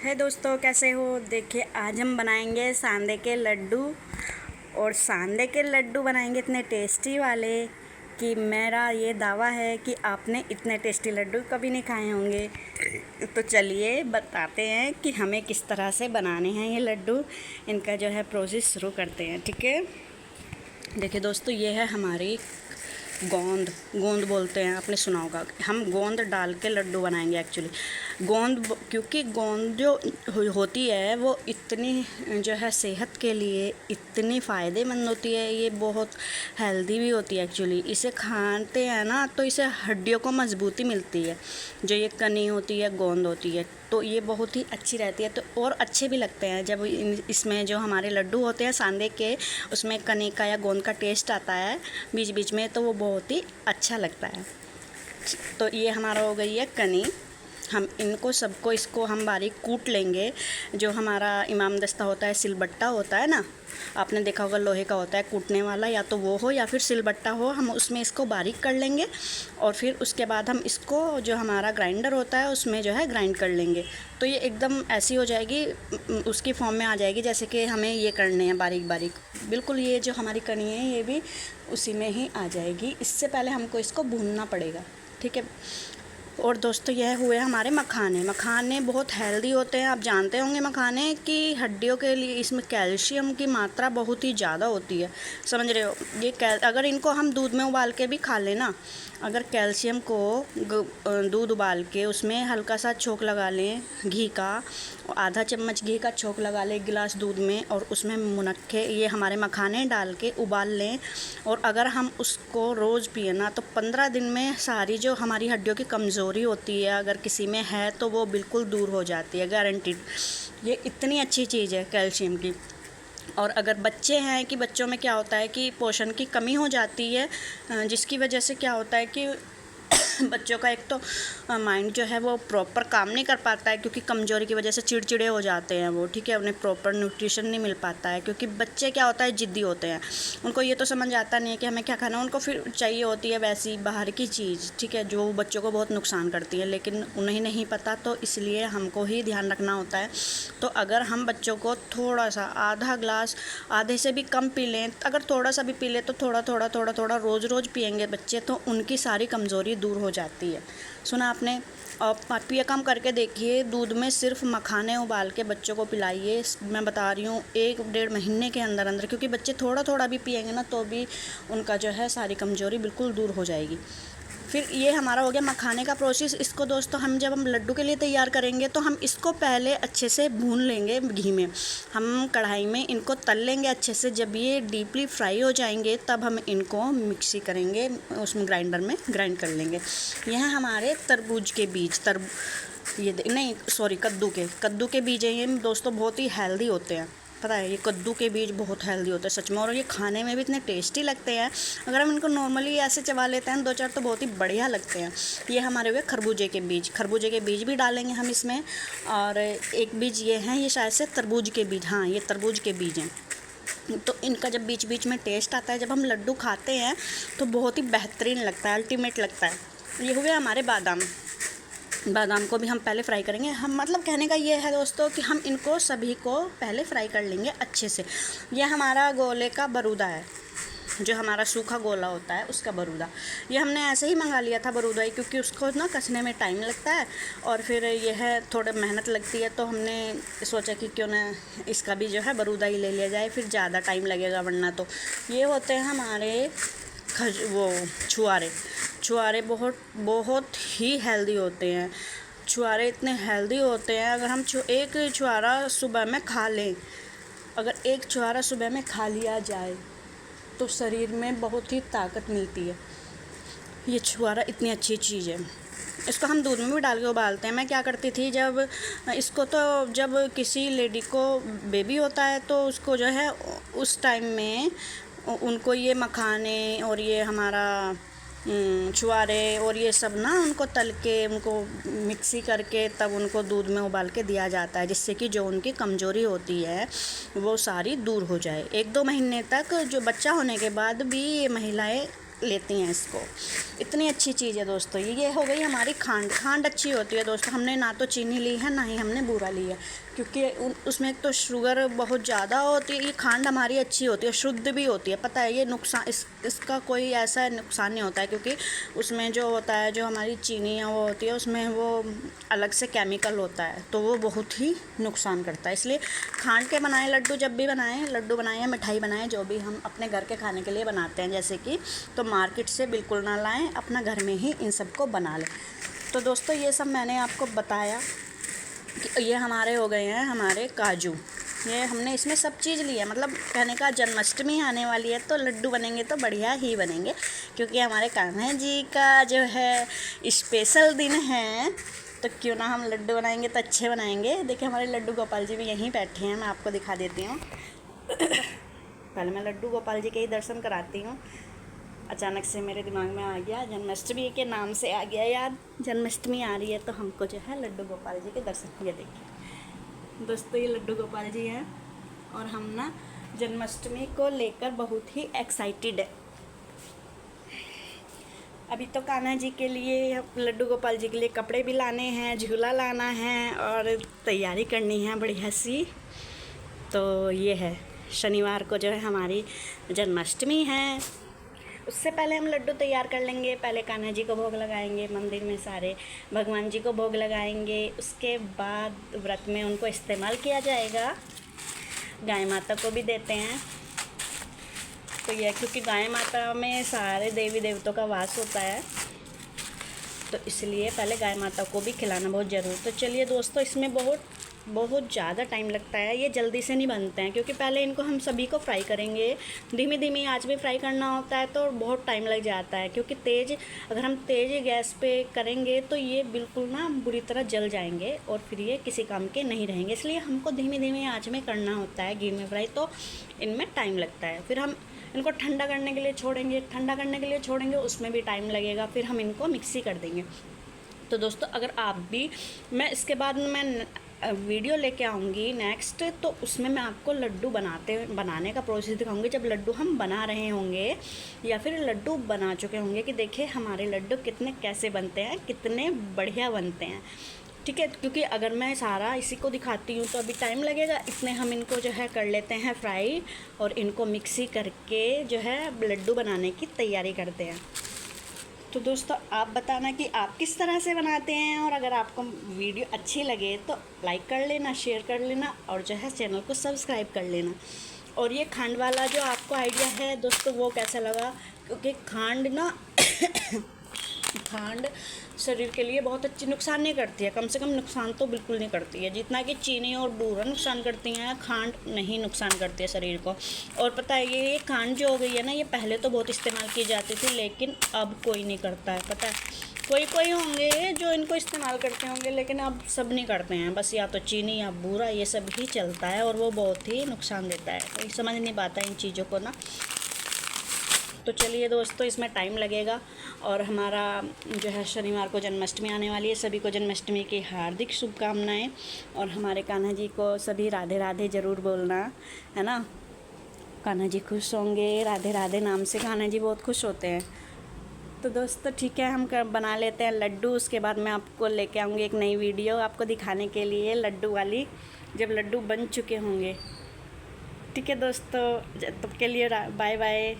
है दोस्तों, कैसे हो। देखिए आज हम बनाएंगे सांदे के लड्डू। और सांदे के लड्डू बनाएंगे इतने टेस्टी वाले कि मेरा ये दावा है कि आपने इतने टेस्टी लड्डू कभी नहीं खाए होंगे। तो चलिए बताते हैं कि हमें किस तरह से बनाने हैं ये लड्डू। इनका जो है प्रोसेस शुरू करते हैं, ठीक है। देखिए दोस्तों, ये है हमारी गोंद बोलते हैं, आपने सुना होगा। हम गोंद डाल के लड्डू बनाएंगे एक्चुअली। क्योंकि गोंद जो होती है वो इतनी जो है सेहत के लिए इतनी फ़ायदेमंद होती है, ये बहुत हेल्दी भी होती है एक्चुअली। इसे खाते हैं ना तो इसे हड्डियों को मजबूती मिलती है। जो ये कनी होती है, गोंद होती है, तो ये बहुत ही अच्छी रहती है। तो और अच्छे भी लगते हैं जब इसमें जो हमारे लड्डू होते हैं सांदे के, उसमें कनी का या गोंद का टेस्ट आता है बीच बीच में, तो वो बहुत ही अच्छा लगता है। तो ये हमारा हो गई है कनी। हम इसको हम बारीक कूट लेंगे। जो हमारा इमाम दस्ता होता है, सिलबट्टा होता है ना, आपने देखा होगा लोहे का होता है कूटने वाला, या तो वो हो या फिर सिलबट्टा हो। हम उसमें इसको बारीक कर लेंगे और फिर उसके बाद हम इसको जो हमारा ग्राइंडर होता है उसमें जो है ग्राइंड कर लेंगे। तो ये एकदम ऐसी हो जाएगी, उसकी फॉर्म में आ जाएगी जैसे कि हमें ये करने हैं बारीक बारीक। बिल्कुल ये जो हमारी कनी है ये भी उसी में ही आ जाएगी। इससे पहले हमको इसको भूनना पड़ेगा, ठीक है। और दोस्तों, यह हुए हमारे मखाने बहुत हेल्दी होते हैं। आप जानते होंगे मखाने की हड्डियों के लिए इसमें कैल्शियम की मात्रा बहुत ही ज़्यादा होती है, समझ रहे हो। ये अगर इनको हम दूध में उबाल के भी खा लें ना, अगर कैल्शियम को दूध उबाल के उसमें हल्का सा छोंक लगा लें घी का, आधा चम्मच घी का छोंक लगा लें गिलास दूध में, और उसमें मुनक्के ये हमारे मखाने डाल के उबाल लें, और अगर हम उसको रोज़ पिए ना तो 15 दिन में सारी जो हमारी हड्डियों की कमज़ोरी होती है अगर किसी में है तो वो बिल्कुल दूर हो जाती है, गारंटीड। ये इतनी अच्छी चीज़ है कैल्शियम की। और अगर बच्चे हैं कि बच्चों में क्या होता है कि पोषण की कमी हो जाती है, जिसकी वजह से क्या होता है कि बच्चों का एक तो माइंड जो है वो प्रॉपर काम नहीं कर पाता है, क्योंकि कमज़ोरी की वजह से चिड़चिड़े हो जाते हैं वो, ठीक है। उन्हें प्रॉपर न्यूट्रिशन नहीं मिल पाता है, क्योंकि बच्चे क्या होता है ज़िद्दी होते हैं। उनको ये तो समझ आता नहीं है कि हमें क्या खाना है, उनको फिर चाहिए होती है वैसी बाहर की चीज़, ठीक है, जो बच्चों को बहुत नुकसान करती है, लेकिन उन्हें नहीं पता, तो इसलिए हमको ही ध्यान रखना होता है। तो अगर हम बच्चों को थोड़ा सा आधा ग्लास, आधे से भी कम पी लें, अगर थोड़ा सा भी पी लें तो थोड़ा रोज़ पिएंगे बच्चे, तो उनकी सारी कमज़ोरी दूर हो जाती है। सुना आपने। आप ये काम करके देखिए, दूध में सिर्फ मखाने उबाल के बच्चों को पिलाइए। मैं बता रही हूँ 1-1.5 महीने के अंदर, क्योंकि बच्चे थोड़ा भी पिएंगे ना तो भी उनका जो है सारी कमज़ोरी बिल्कुल दूर हो जाएगी। फिर ये हमारा हो गया मखाने का प्रोसेस। इसको दोस्तों जब हम लड्डू के लिए तैयार करेंगे तो हम इसको पहले अच्छे से भून लेंगे घी में। हम कढ़ाई में इनको तल लेंगे अच्छे से। जब ये डीपली फ्राई हो जाएंगे तब हम इनको मिक्सी करेंगे, उसमें ग्राइंडर में ग्राइंड कर लेंगे। यह है हमारे तरबूज के बीज, कद्दू के बीज हैं ये दोस्तों, बहुत ही हेल्दी होते हैं। पता है, ये कद्दू के बीज बहुत हेल्दी होते हैं सच में, और ये खाने में भी इतने टेस्टी लगते हैं। अगर हम इनको नॉर्मली ऐसे चबा लेते हैं 2-4 तो बहुत ही बढ़िया लगते हैं। ये हमारे हुए खरबूजे के बीज भी डालेंगे हम इसमें। और एक बीज ये हैं, ये शायद से तरबूज के बीज, हाँ ये तरबूज के बीज हैं। तो इनका जब बीच बीच में टेस्ट आता है, जब हम लड्डू खाते हैं तो बहुत ही बेहतरीन लगता है, अल्टीमेट लगता है। ये हुए हमारे बादाम को भी हम पहले फ्राई करेंगे। हम मतलब कहने का ये है दोस्तों कि हम इनको सभी को पहले फ्राई कर लेंगे अच्छे से। ये हमारा गोले का बरूदा है, जो हमारा सूखा गोला होता है उसका बरूदा। ये हमने ऐसे ही मंगा लिया था बरूदा ही, क्योंकि उसको ना कसने में टाइम लगता है और फिर ये है थोड़ा मेहनत लगती है, तो हमने सोचा कि क्यों ना इसका भी जो है बरूदा ही ले लिया जाए, फिर ज़्यादा टाइम लगेगा वरना। तो ये होते हैं हमारे छुआरे बहुत ही हेल्दी होते हैं। छुआरे इतने हेल्दी होते हैं, अगर हम एक छुआरा सुबह में खा लें, अगर एक छुआरा सुबह में खा लिया जाए तो शरीर में बहुत ही ताकत मिलती है। ये छुआरा इतनी अच्छी चीज़ है। इसको हम दूध में भी डाल के उबालते हैं। मैं क्या करती थी, जब किसी लेडी को बेबी होता है तो उसको जो है उस टाइम में उनको ये मखाने और ये हमारा छुआरे और ये सब ना उनको तल के, उनको मिक्सी करके तब उनको दूध में उबाल के दिया जाता है, जिससे कि जो उनकी कमज़ोरी होती है वो सारी दूर हो जाए। 1-2 महीने तक, जो बच्चा होने के बाद भी ये महिलाएं लेती हैं इसको। इतनी अच्छी चीज़ है दोस्तों। ये हो गई हमारी खांड अच्छी होती है दोस्तों। हमने ना तो चीनी ली है ना ही हमने बूरा लिया, क्योंकि उसमें एक तो शुगर बहुत ज़्यादा होती है। ये खांड हमारी अच्छी होती है, शुद्ध भी होती है। पता है ये नुकसान इसका कोई ऐसा नुकसान नहीं होता है, क्योंकि उसमें जो होता है, जो हमारी चीनी है वो होती है, उसमें वो अलग से केमिकल होता है, तो वो बहुत ही नुकसान करता है। इसलिए खांड के बनाए लड्डू, जब भी बनाएं, लड्डू बनाएं या मिठाई बनाएं, जो भी हम अपने घर के खाने के लिए बनाते हैं जैसे कि, तो मार्केट से बिल्कुल ना लाएं, अपना घर में ही इन सब को बना लें। तो दोस्तों ये सब मैंने आपको बताया कि ये हमारे हो गए हैं हमारे काजू। ये हमने इसमें सब चीज़ ली है, मतलब कहने का जन्माष्टमी आने वाली है तो लड्डू बनेंगे तो बढ़िया ही बनेंगे, क्योंकि हमारे कान्हा जी का जो है स्पेशल दिन है, तो क्यों ना हम लड्डू बनाएंगे तो अच्छे बनाएंगे। देखिए हमारे लड्डू गोपाल जी भी यहीं बैठे हैं, मैं आपको दिखा देती हूँ। पहले मैं लड्डू गोपाल जी के ही दर्शन कराती हूँ। अचानक से मेरे दिमाग में आ गया, जन्माष्टमी के नाम से आ गया याद, जन्माष्टमी आ रही है तो हमको जो है लड्डू गोपाल जी के दर्शन। ये देखिए दोस्तों, ये लड्डू गोपाल जी हैं और हम ना जन्माष्टमी को लेकर बहुत ही एक्साइटेड है। अभी तो कान्हा जी के लिए, लड्डू गोपाल जी के लिए कपड़े भी लाने हैं, झूला लाना है और तैयारी करनी है बढ़िया सी। तो ये है, शनिवार को जो है हमारी जन्माष्टमी है। उससे पहले हम लड्डू तैयार कर लेंगे। पहले कान्हा जी को भोग लगाएंगे, मंदिर में सारे भगवान जी को भोग लगाएंगे। उसके बाद व्रत में उनको इस्तेमाल किया जाएगा। गाय माता को भी देते हैं। तो यह क्योंकि गाय माता में सारे देवी देवताओं का वास होता है, तो इसलिए पहले गाय माता को भी खिलाना बहुत ज़रूरी। तो चलिए दोस्तों, इसमें बहुत ज़्यादा टाइम लगता है, ये जल्दी से नहीं बनते हैं, क्योंकि पहले इनको हम सभी को फ्राई करेंगे। धीमी धीमी आंच में फ्राई करना होता है, तो बहुत टाइम लग जाता है, क्योंकि अगर हम तेज़ गैस पे करेंगे तो ये बिल्कुल ना बुरी तरह जल जाएंगे और फिर ये किसी काम के नहीं रहेंगे। इसलिए हमको धीमी धीमी आंच में करना होता है घी में फ्राई, तो इनमें टाइम लगता है। फिर हम इनको ठंडा करने के लिए छोड़ेंगे, उसमें भी टाइम लगेगा। फिर हम इनको मिक्सी कर देंगे। तो दोस्तों अगर आप भी, मैं इसके बाद मैं वीडियो लेके आऊँगी नेक्स्ट, तो उसमें मैं आपको लड्डू बनाने का प्रोसेस दिखाऊंगी, जब लड्डू हम बना रहे होंगे या फिर लड्डू बना चुके होंगे, कि देखिए हमारे लड्डू कैसे बनते हैं, कितने बढ़िया बनते हैं। ठीक है, क्योंकि अगर मैं सारा इसी को दिखाती हूँ तो अभी टाइम लगेगा। इतने हम इनको जो है कर लेते हैं फ्राई, और इनको मिक्सी करके जो है लड्डू बनाने की तैयारी करते हैं। तो दोस्तों आप बताना कि आप किस तरह से बनाते हैं, और अगर आपको वीडियो अच्छी लगे तो लाइक कर लेना, शेयर कर लेना, और जो है चैनल को सब्सक्राइब कर लेना। और ये खांड वाला जो आपको आइडिया है दोस्तों, वो कैसा लगा, क्योंकि खांड ना खांड शरीर के लिए बहुत अच्छी नुकसान नहीं करती है, कम से कम नुकसान तो बिल्कुल नहीं करती है। जितना कि चीनी और बूरा नुकसान करती हैं, खांड नहीं नुकसान करती है शरीर को। और पता है ये खांड जो हो गई है ना, ये पहले तो बहुत इस्तेमाल की जाती थी, लेकिन अब कोई नहीं करता है। पता है कोई होंगे जो इनको इस्तेमाल करते होंगे, लेकिन अब सब नहीं करते हैं। बस या तो चीनी या बूरा ये सब ही चलता है, और वो बहुत ही नुकसान देता है। कोई समझ नहीं पाता इन चीज़ों को ना। तो चलिए दोस्तों, इसमें टाइम लगेगा। और हमारा जो है शनिवार को जन्माष्टमी आने वाली है। सभी को जन्माष्टमी की हार्दिक शुभकामनाएं, और हमारे कान्हा जी को सभी राधे राधे ज़रूर बोलना, है ना। कान्हा जी खुश होंगे, राधे राधे नाम से कान्हा जी बहुत खुश होते हैं। तो दोस्तों ठीक है, हम बना लेते हैं लड्डू। उसके बाद मैं आपको लेके आऊँगी एक नई वीडियो आपको दिखाने के लिए, लड्डू वाली, जब लड्डू बन चुके होंगे। ठीक है दोस्तों, तब के लिए बाय बाय।